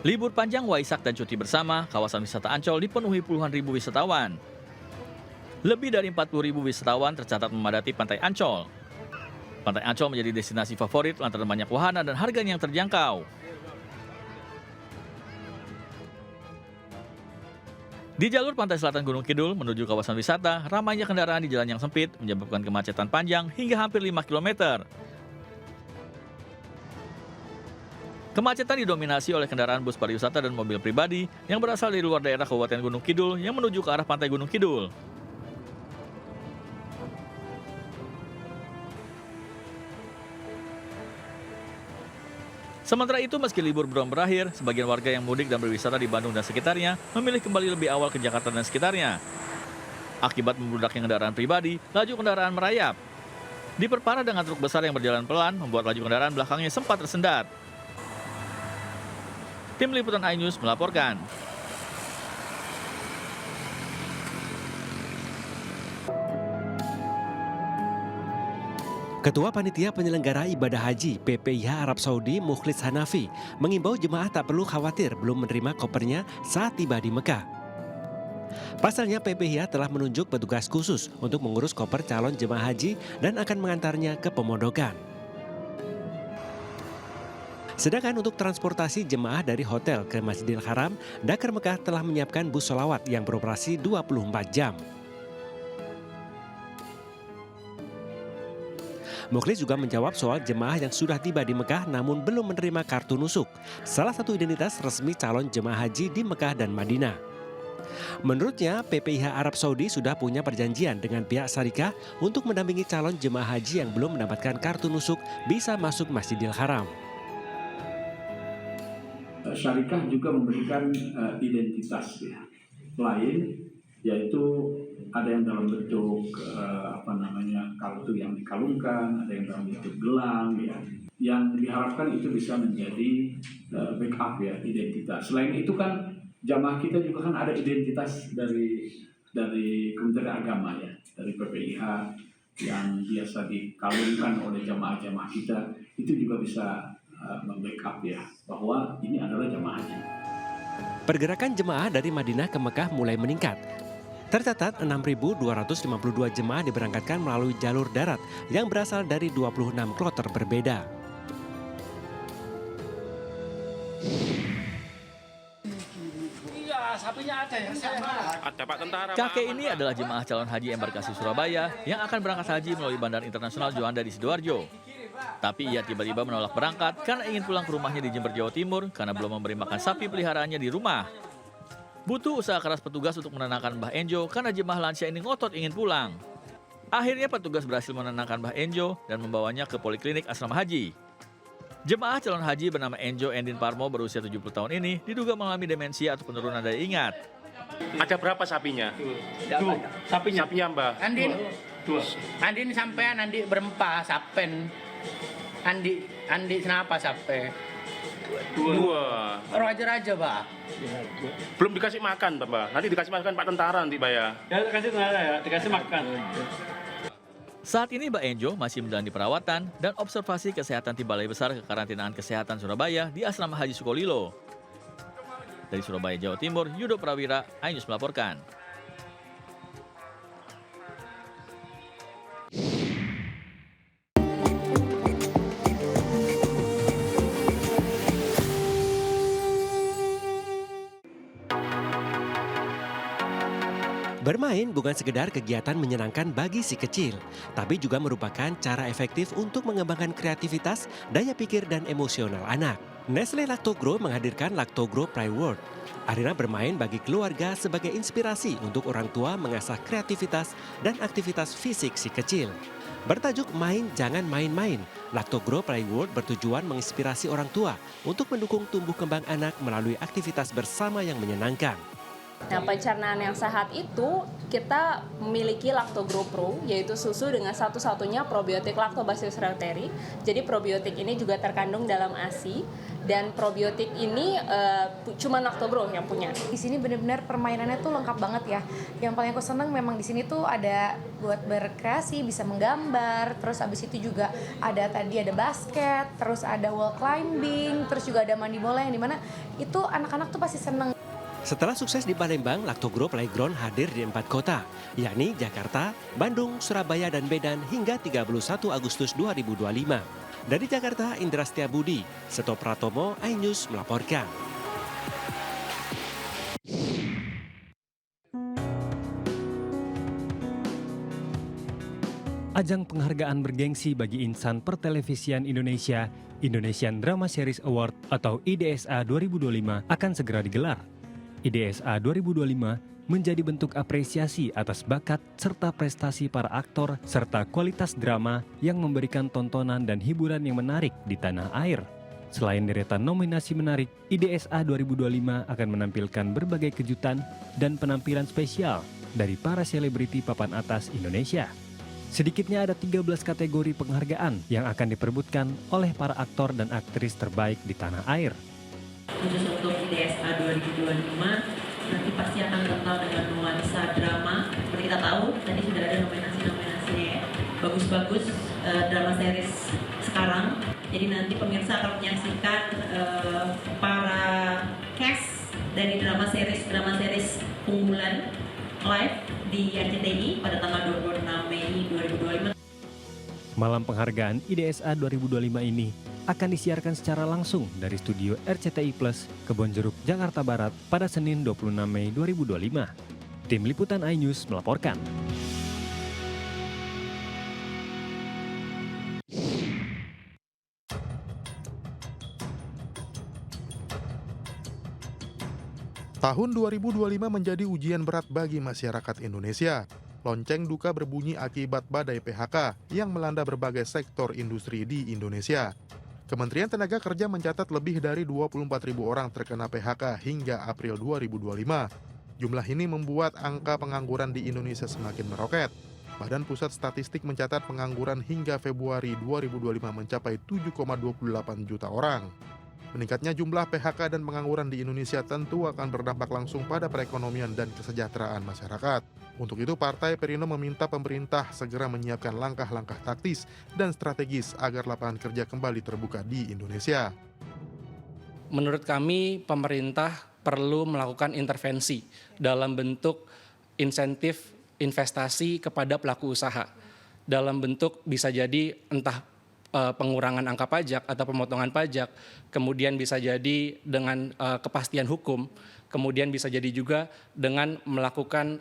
Libur panjang Waisak dan cuti bersama, kawasan wisata Ancol dipenuhi puluhan ribu wisatawan. Lebih dari 40.000 wisatawan tercatat memadati Pantai Ancol. Pantai Ancol menjadi destinasi favorit lantaran banyak wahana dan harganya yang terjangkau. Di jalur pantai selatan Gunung Kidul menuju kawasan wisata, ramainya kendaraan di jalan yang sempit menyebabkan kemacetan panjang hingga hampir 5 km. Kemacetan didominasi oleh kendaraan bus pariwisata dan mobil pribadi yang berasal dari luar daerah Kabupaten Gunung Kidul yang menuju ke arah pantai Gunung Kidul. Sementara itu, meski libur belum berakhir, sebagian warga yang mudik dan berwisata di Bandung dan sekitarnya memilih kembali lebih awal ke Jakarta dan sekitarnya. Akibat membludaknya kendaraan pribadi, laju kendaraan merayap. Diperparah dengan truk besar yang berjalan pelan, membuat laju kendaraan belakangnya sempat tersendat. Tim Liputan iNews melaporkan. Ketua Panitia Penyelenggara Ibadah Haji PPIH Arab Saudi Mukhlis Hanafi mengimbau jemaah tak perlu khawatir belum menerima kopernya saat tiba di Mekah. Pasalnya PPIH telah menunjuk petugas khusus untuk mengurus koper calon jemaah haji dan akan mengantarnya ke pemondokan. Sedangkan untuk transportasi jemaah dari hotel ke Masjidil Haram, Dakar Mekah telah menyiapkan bus sholawat yang beroperasi 24 jam. Mukhlis juga menjawab soal jemaah yang sudah tiba di Mekah namun belum menerima kartu nusuk, salah satu identitas resmi calon jemaah haji di Mekah dan Madinah. Menurutnya, PPIH Arab Saudi sudah punya perjanjian dengan pihak syarikah untuk mendampingi calon jemaah haji yang belum mendapatkan kartu nusuk bisa masuk Masjidil Haram. Syarikah juga memberikan identitas lain, yaitu ada yang dalam bentuk kartu yang dikalungkan, ada yang dalam bentuk gelang, yang diharapkan itu bisa menjadi backup identitas. Selain itu kan jamaah kita juga kan ada identitas dari Kementerian Agama dari PPIH yang biasa dikalungkan oleh jamaah-jamaah kita, itu juga bisa membackup bahwa ini adalah jamaah haji. Pergerakan jemaah dari Madinah ke Mekah mulai meningkat. Tercatat 6.252 jemaah diberangkatkan melalui jalur darat yang berasal dari 26 kloter berbeda. Kakek ini adalah jemaah calon haji embarkasi Surabaya yang akan berangkat haji melalui Bandara Internasional Juanda di Sidoarjo. Tapi ia tiba-tiba menolak berangkat karena ingin pulang ke rumahnya di Jember, Jawa Timur karena belum memberi makan sapi peliharaannya di rumah. Butuh usaha keras petugas untuk menenangkan Mbah Enjo karena jemaah lansia ini ngotot ingin pulang. Akhirnya petugas berhasil menenangkan Mbah Enjo dan membawanya ke poliklinik asrama haji. Jemaah calon haji bernama Enjo Endin Parmo berusia 70 tahun ini diduga mengalami demensia atau penurunan daya ingat. Ada berapa sapinya? Sapinya Mbah. Andin sampean Andi berempat sapen. Andi kenapa sampai? Dua. Raja-raja, Pak. Belum dikasih makan, Mbak. Nanti dikasih makan Pak Tentara nanti, Pak ya. Ya, dikasih tentara ya, dikasih makan. Saat ini Mbak Enjo masih menjalani perawatan dan observasi kesehatan di Balai Besar Kekarantinaan Kesehatan Surabaya di Asrama Haji Sukolilo. Dari Surabaya, Jawa Timur, Yudo Prawira, iNews melaporkan. Bermain bukan sekedar kegiatan menyenangkan bagi si kecil, tapi juga merupakan cara efektif untuk mengembangkan kreativitas, daya pikir, dan emosional anak. Nestle Lactogro menghadirkan Lactogro Play World, arena bermain bagi keluarga sebagai inspirasi untuk orang tua mengasah kreativitas dan aktivitas fisik si kecil. Bertajuk Main Jangan Main-Main, Lactogro Play World bertujuan menginspirasi orang tua untuk mendukung tumbuh kembang anak melalui aktivitas bersama yang menyenangkan. Nah, pencernaan yang sehat itu kita memiliki Lactogro Pro, yaitu susu dengan satu-satunya probiotik Lactobacillus reuteri. Jadi probiotik ini juga terkandung dalam ASI, dan probiotik ini cuma Lactogro yang punya. Di sini benar-benar permainannya tuh lengkap banget ya. Yang paling aku seneng memang di sini tuh ada buat berkreasi, bisa menggambar, terus abis itu juga ada basket, terus ada wall climbing, terus juga ada mandi bola yang dimana itu anak-anak tuh pasti seneng. Setelah sukses di Palembang, Lactogro Playground hadir di 4 kota, yakni Jakarta, Bandung, Surabaya, dan Medan hingga 31 Agustus 2025. Dari Jakarta, Indra Setiabudi, Seto Pratomo, iNews melaporkan. Ajang penghargaan bergengsi bagi insan pertelevisian Indonesia, Indonesian Drama Series Award atau IDSA 2025 akan segera digelar. IDSA 2025 menjadi bentuk apresiasi atas bakat serta prestasi para aktor serta kualitas drama yang memberikan tontonan dan hiburan yang menarik di tanah air. Selain deretan nominasi menarik, IDSA 2025 akan menampilkan berbagai kejutan dan penampilan spesial dari para selebriti papan atas Indonesia. Sedikitnya ada 13 kategori penghargaan yang akan diperebutkan oleh para aktor dan aktris terbaik di tanah air. Khusus untuk IDSA 2025 nanti pasti akan kental dengan nuansa drama. Seperti kita tahu tadi sudah ada nominasinya ya. Bagus-bagus drama series sekarang. Jadi nanti pemirsa akan menyaksikan para cast dari drama series unggulan live di RCTI pada tanggal 26 Mei 2025. Malam penghargaan IDSA 2025 ini akan disiarkan secara langsung dari studio RCTI Plus, Kebonjeruk, Jakarta Barat pada Senin 26 Mei 2025. Tim Liputan iNews melaporkan. Tahun 2025 menjadi ujian berat bagi masyarakat Indonesia. Lonceng duka berbunyi akibat badai PHK yang melanda berbagai sektor industri di Indonesia. Kementerian Tenaga Kerja mencatat lebih dari 24.000 orang terkena PHK hingga April 2025. Jumlah ini membuat angka pengangguran di Indonesia semakin meroket. Badan Pusat Statistik mencatat pengangguran hingga Februari 2025 mencapai 7,28 juta orang. Meningkatnya jumlah PHK dan pengangguran di Indonesia tentu akan berdampak langsung pada perekonomian dan kesejahteraan masyarakat. Untuk itu, Partai Perindo meminta pemerintah segera menyiapkan langkah-langkah taktis dan strategis agar lapangan kerja kembali terbuka di Indonesia. Menurut kami, pemerintah perlu melakukan intervensi dalam bentuk insentif investasi kepada pelaku usaha. Dalam bentuk bisa jadi entah pengurangan angka pajak atau pemotongan pajak, kemudian bisa jadi dengan kepastian hukum, kemudian bisa jadi juga dengan melakukan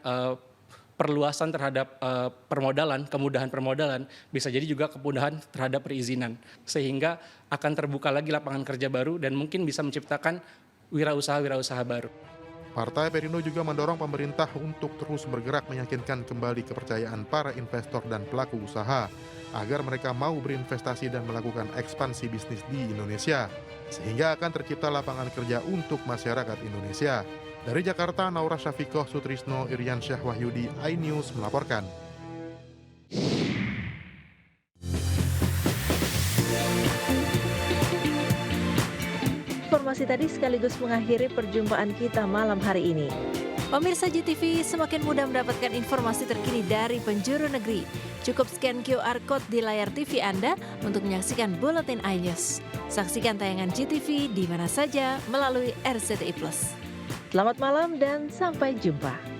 perluasan terhadap permodalan, kemudahan permodalan, bisa jadi juga kemudahan terhadap perizinan, sehingga akan terbuka lagi lapangan kerja baru dan mungkin bisa menciptakan wirausaha baru. Partai Perindo juga mendorong pemerintah untuk terus bergerak meyakinkan kembali kepercayaan para investor dan pelaku usaha agar mereka mau berinvestasi dan melakukan ekspansi bisnis di Indonesia, sehingga akan tercipta lapangan kerja untuk masyarakat Indonesia. Dari Jakarta, Naura Syafiqoh, Sutrisno, Iriansyah Wahyudi, iNews melaporkan. Informasi tadi sekaligus mengakhiri perjumpaan kita malam hari ini. Pemirsa GTV semakin mudah mendapatkan informasi terkini dari penjuru negeri. Cukup scan QR Code di layar TV Anda untuk menyaksikan Buletin iNews. Saksikan tayangan GTV di mana saja melalui RCTI Plus. Selamat malam dan sampai jumpa.